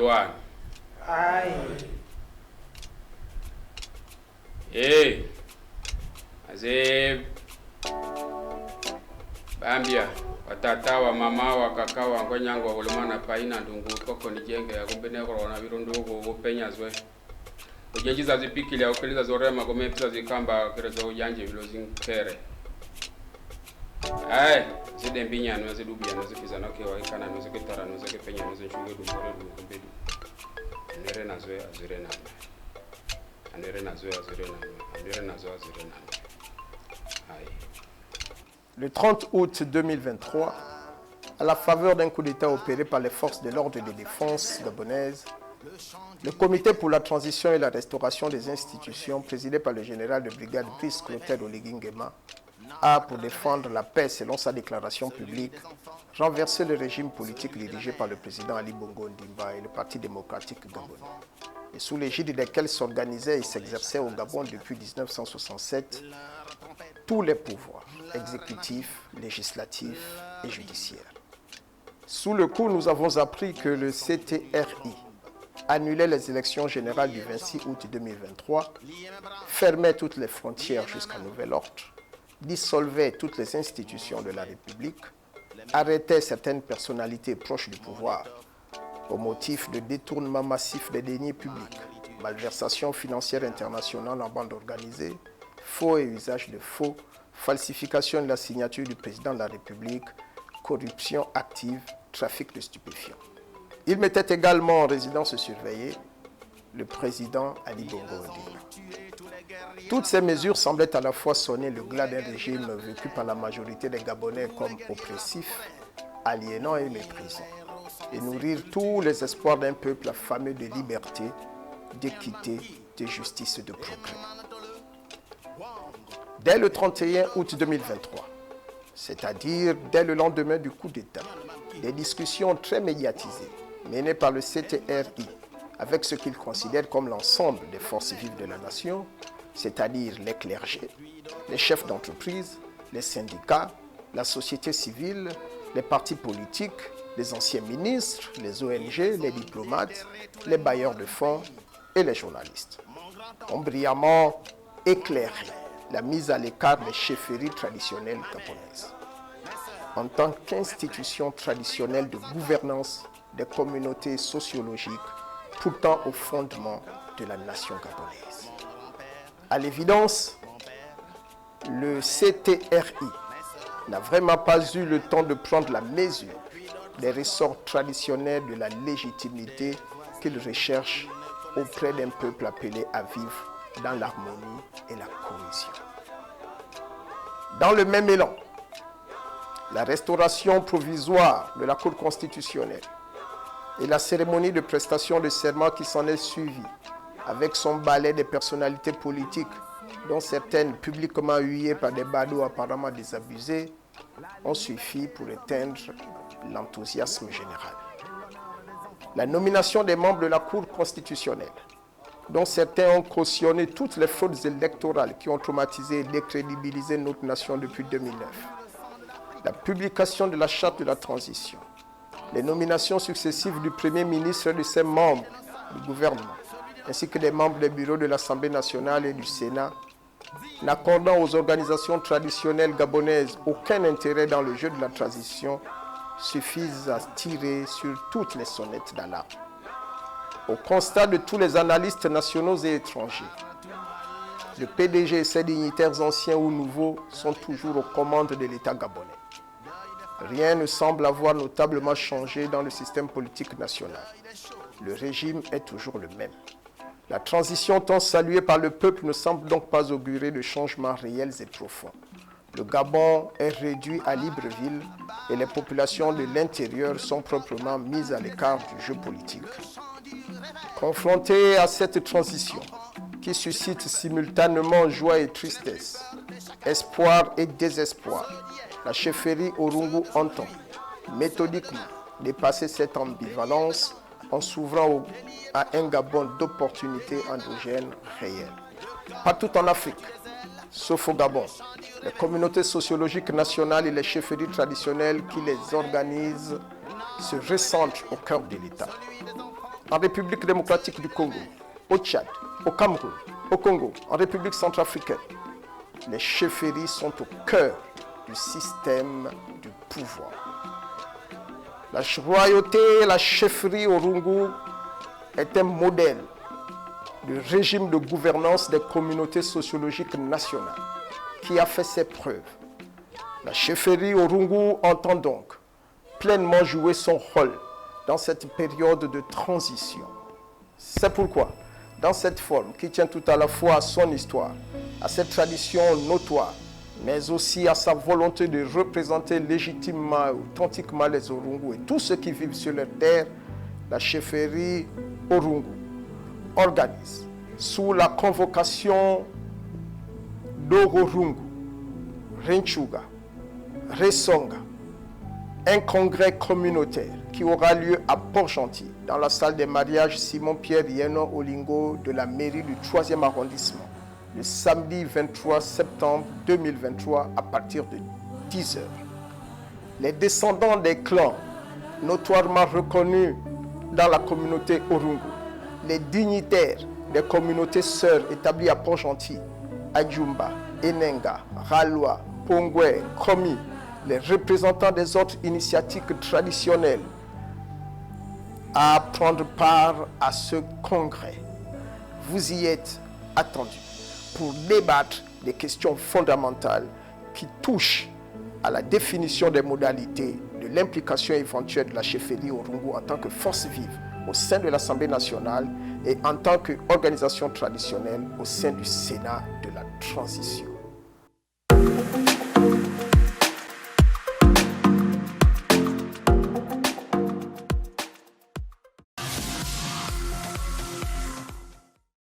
one. Aye. Hey, azee bambia watata wa mama wa kaka wa ngwanyango wa kulimana paina ndungu koko nijenge ya kumbene korona virundu ko penyazwe ujenjiza zipikili ya ukeliza zorema kome pisa zikamba kerezo ujanje vilozinkere ai zide mbinya no zidubia no zifiza noke wa ikana no zikitara no zikipenya no zinchuge dumbore du kumbedu nere nazwe azure na Le 30 août 2023, à la faveur d'un coup d'État opéré par les forces de l'ordre et de défense gabonaises, le Comité pour la transition et la restauration des institutions, présidé par le général de brigade Brice Clotaire Oligui Nguema, a, pour défendre la paix selon sa déclaration publique, renversé le régime politique dirigé par le président Ali Bongo Ondimba et le Parti démocratique gabonais, et sous l'égide desquels s'organisaient et s'exerçaient au Gabon depuis 1967 tous les pouvoirs exécutifs, législatifs et judiciaires. Sous le coup, nous avons appris que le CTRI annulait les élections générales du 26 août 2023, fermait toutes les frontières jusqu'à nouvel ordre, dissolvait toutes les institutions de la République, arrêtait certaines personnalités proches du pouvoir au motif de détournement massif des deniers publics, malversation financière internationale en bande organisée, faux et usage de faux, falsification de la signature du président de la République, corruption active, trafic de stupéfiants. Il mettait également en résidence surveillée le président Ali Bongo Ondimba. Toutes ces mesures semblaient à la fois sonner le glas d'un régime vécu par la majorité des Gabonais comme oppressif, aliénant et méprisant, et nourrir tous les espoirs d'un peuple affamé de liberté, d'équité, de justice et de progrès. Dès le 31 août 2023, c'est-à-dire dès le lendemain du coup d'État, des discussions très médiatisées menées par le CTRI avec ce qu'il considère comme l'ensemble des forces vives de la nation, c'est-à-dire les clergés, les chefs d'entreprise, les syndicats, la société civile, les partis politiques, les anciens ministres, les ONG, les diplomates, les bailleurs de fonds et les journalistes, ont brillamment éclairé la mise à l'écart des chefferies traditionnelles gabonaises. En tant qu'institution traditionnelle de gouvernance des communautés sociologiques, pourtant au fondement de la nation gabonaise. À l'évidence, le CTRI n'a vraiment pas eu le temps de prendre la mesure des ressorts traditionnels de la légitimité qu'il recherche auprès d'un peuple appelé à vivre dans l'harmonie et la cohésion. Dans le même élan, la restauration provisoire de la Cour constitutionnelle et la cérémonie de prestation de serment qui s'en est suivie, avec son balai des personnalités politiques, dont certaines publiquement huillées par des badauds apparemment désabusés, ont suffi pour éteindre l'enthousiasme général. La nomination des membres de la Cour constitutionnelle, dont certains ont cautionné toutes les fraudes électorales qui ont traumatisé et décrédibilisé notre nation depuis 2009. La publication de la charte de la transition, les nominations successives du Premier ministre et de ses membres du gouvernement, ainsi que des membres des bureaux de l'Assemblée nationale et du Sénat, n'accordant aux organisations traditionnelles gabonaises aucun intérêt dans le jeu de la transition, suffisent à tirer sur toutes les sonnettes d'alarme. Au constat de tous les analystes nationaux et étrangers, le PDG et ses dignitaires anciens ou nouveaux sont toujours aux commandes de l'État gabonais. Rien ne semble avoir notablement changé dans le système politique national. Le régime est toujours le même. La transition tant saluée par le peuple ne semble donc pas augurer de changements réels et profonds. Le Gabon est réduit à Libreville et les populations de l'intérieur sont proprement mises à l'écart du jeu politique. Confrontés à cette transition qui suscite simultanément joie et tristesse, espoir et désespoir, la chefferie Orungu entend méthodiquement dépasser cette ambivalence en s'ouvrant à un Gabon d'opportunités endogènes réelles. Partout en Afrique, sauf au Gabon, les communautés sociologiques nationales et les chefferies traditionnelles qui les organisent se recentrent au cœur de l'État. en République démocratique du Congo, au Tchad, au Cameroun, au Congo, en République centrafricaine, les chefferies sont au cœur du système du pouvoir. La royauté, la chefferie Orungu est un modèle de régime de gouvernance des communautés sociologiques nationales qui a fait ses preuves. La chefferie Orungu entend donc pleinement jouer son rôle dans cette période de transition. C'est pourquoi, dans cette forme qui tient tout à la fois à son histoire, à cette tradition notoire, mais aussi à sa volonté de représenter légitimement et authentiquement les Orungu et tous ceux qui vivent sur leur terre, la chefferie Orungu organise, sous la convocation d'Orungu, Renchuga, Resonga, un congrès communautaire qui aura lieu à Port-Gentil, dans la salle des mariages Simon-Pierre Yeno Olingo de la mairie du 3e arrondissement, le samedi 23 septembre 2023 à partir de 10h. Les descendants des clans notoirement reconnus dans la communauté Orungu, les dignitaires des communautés sœurs établies à Port-Gentil, Adjumba, Enenga, Ralois, Pongwe, Komi, les représentants des autres initiatiques traditionnelles à prendre part à ce congrès. Vous y êtes attendus pour débattre des questions fondamentales qui touchent à la définition des modalités de l'implication éventuelle de la chefferie Orungu en tant que force vive au sein de l'Assemblée nationale et en tant qu'organisation traditionnelle au sein du Sénat de la transition.